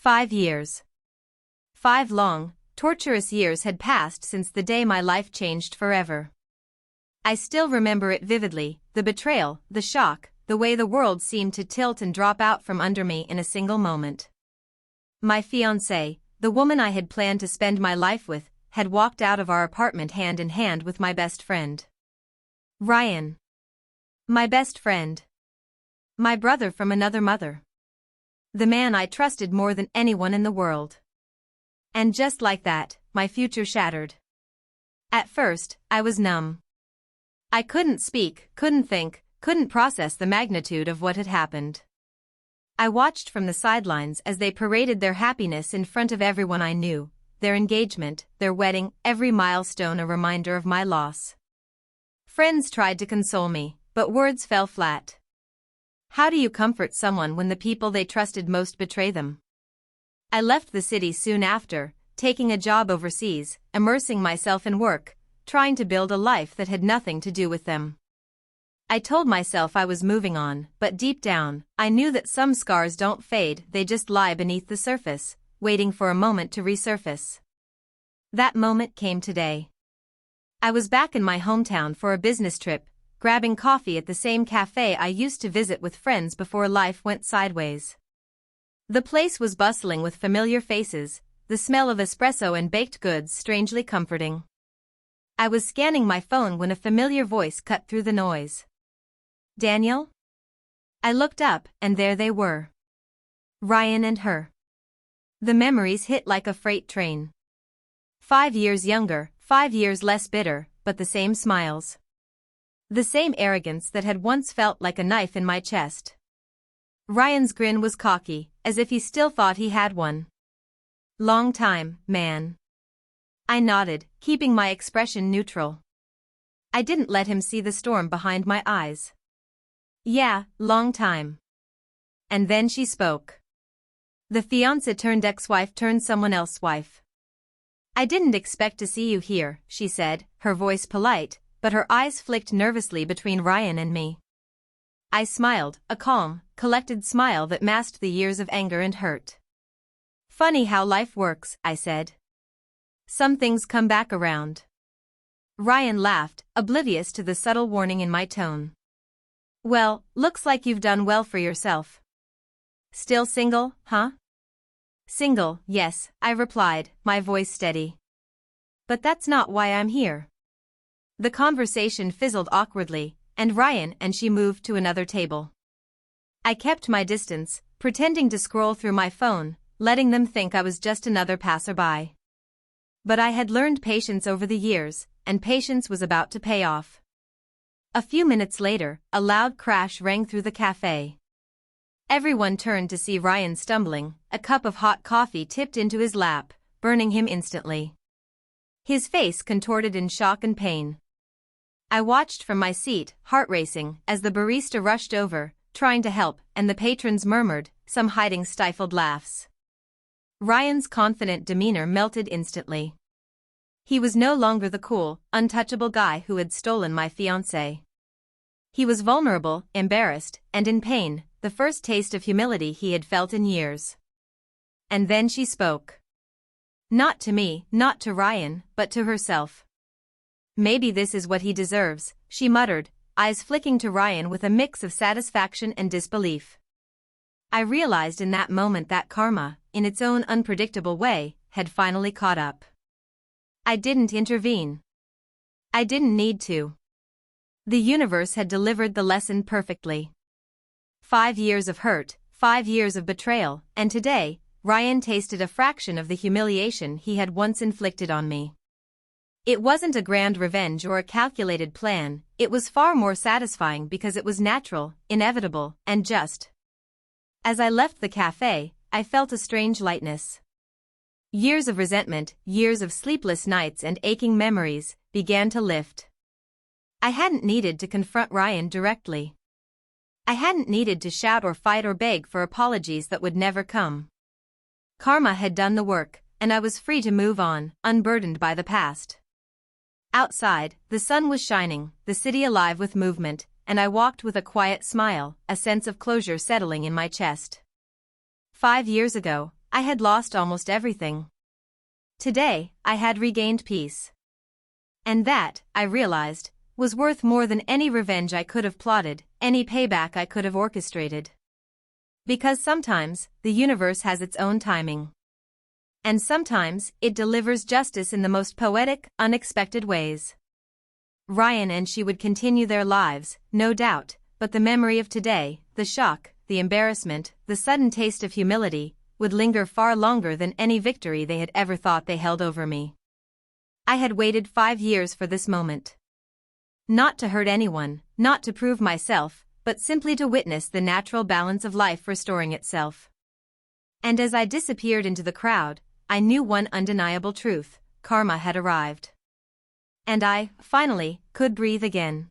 5 years. 5 long, torturous years had passed since the day my life changed forever. I still remember it vividly, the betrayal, the shock, the way the world seemed to tilt and drop out from under me in a single moment. My fiancée, the woman I had planned to spend my life with, had walked out of our apartment hand in hand with my best friend. Ryan. My best friend. My brother from another mother. The man I trusted more than anyone in the world. And just like that, my future shattered. At first, I was numb. I couldn't speak, couldn't think, couldn't process the magnitude of what had happened. I watched from the sidelines as they paraded their happiness in front of everyone I knew, their engagement, their wedding, every milestone a reminder of my loss. Friends tried to console me, but words fell flat. How do you comfort someone when the people they trusted most betray them? I left the city soon after, taking a job overseas, immersing myself in work, trying to build a life that had nothing to do with them. I told myself I was moving on, but deep down, I knew that some scars don't fade, they just lie beneath the surface, waiting for a moment to resurface. That moment came today. I was back in my hometown for a business trip, grabbing coffee at the same cafe I used to visit with friends before life went sideways. The place was bustling with familiar faces, the smell of espresso and baked goods strangely comforting. I was scanning my phone when a familiar voice cut through the noise. Daniel? I looked up, and there they were. Ryan and her. The memories hit like a freight train. 5 years younger, 5 years less bitter, but the same smiles. The same arrogance that had once felt like a knife in my chest. Ryan's grin was cocky, as if he still thought he had one. Long time, man. I nodded, keeping my expression neutral. I didn't let him see the storm behind my eyes. Yeah, long time. And then she spoke. The fiancée turned ex-wife turned someone else's wife. I didn't expect to see you here, she said, her voice polite, but her eyes flicked nervously between Ryan and me. I smiled, a calm, collected smile that masked the years of anger and hurt. Funny how life works, I said. Some things come back around. Ryan laughed, oblivious to the subtle warning in my tone. Well, looks like you've done well for yourself. Still single, huh? Single, yes, I replied, my voice steady. But that's not why I'm here. The conversation fizzled awkwardly, and Ryan and she moved to another table. I kept my distance, pretending to scroll through my phone, letting them think I was just another passerby. But I had learned patience over the years, and patience was about to pay off. A few minutes later, a loud crash rang through the cafe. Everyone turned to see Ryan stumbling, a cup of hot coffee tipped into his lap, burning him instantly. His face contorted in shock and pain. I watched from my seat, heart racing, as the barista rushed over, trying to help, and the patrons murmured, some hiding stifled laughs. Ryan's confident demeanor melted instantly. He was no longer the cool, untouchable guy who had stolen my fiancée. He was vulnerable, embarrassed, and in pain, the first taste of humility he had felt in years. And then she spoke. Not to me, not to Ryan, but to herself. Maybe this is what he deserves, she muttered, eyes flicking to Ryan with a mix of satisfaction and disbelief. I realized in that moment that karma, in its own unpredictable way, had finally caught up. I didn't intervene. I didn't need to. The universe had delivered the lesson perfectly. 5 years of hurt, 5 years of betrayal, and today, Ryan tasted a fraction of the humiliation he had once inflicted on me. It wasn't a grand revenge or a calculated plan, it was far more satisfying because it was natural, inevitable, and just. As I left the cafe, I felt a strange lightness. Years of resentment, years of sleepless nights and aching memories, began to lift. I hadn't needed to confront Ryan directly. I hadn't needed to shout or fight or beg for apologies that would never come. Karma had done the work, and I was free to move on, unburdened by the past. Outside, the sun was shining, the city alive with movement, and I walked with a quiet smile, a sense of closure settling in my chest. 5 years ago, I had lost almost everything. Today, I had regained peace. And that, I realized, was worth more than any revenge I could have plotted, any payback I could have orchestrated. Because sometimes, the universe has its own timing. And sometimes, it delivers justice in the most poetic, unexpected ways. Ryan and she would continue their lives, no doubt, but the memory of today, the shock, the embarrassment, the sudden taste of humility, would linger far longer than any victory they had ever thought they held over me. I had waited 5 years for this moment. Not to hurt anyone, not to prove myself, but simply to witness the natural balance of life restoring itself. And as I disappeared into the crowd, I knew one undeniable truth: karma had arrived. And I, finally, could breathe again.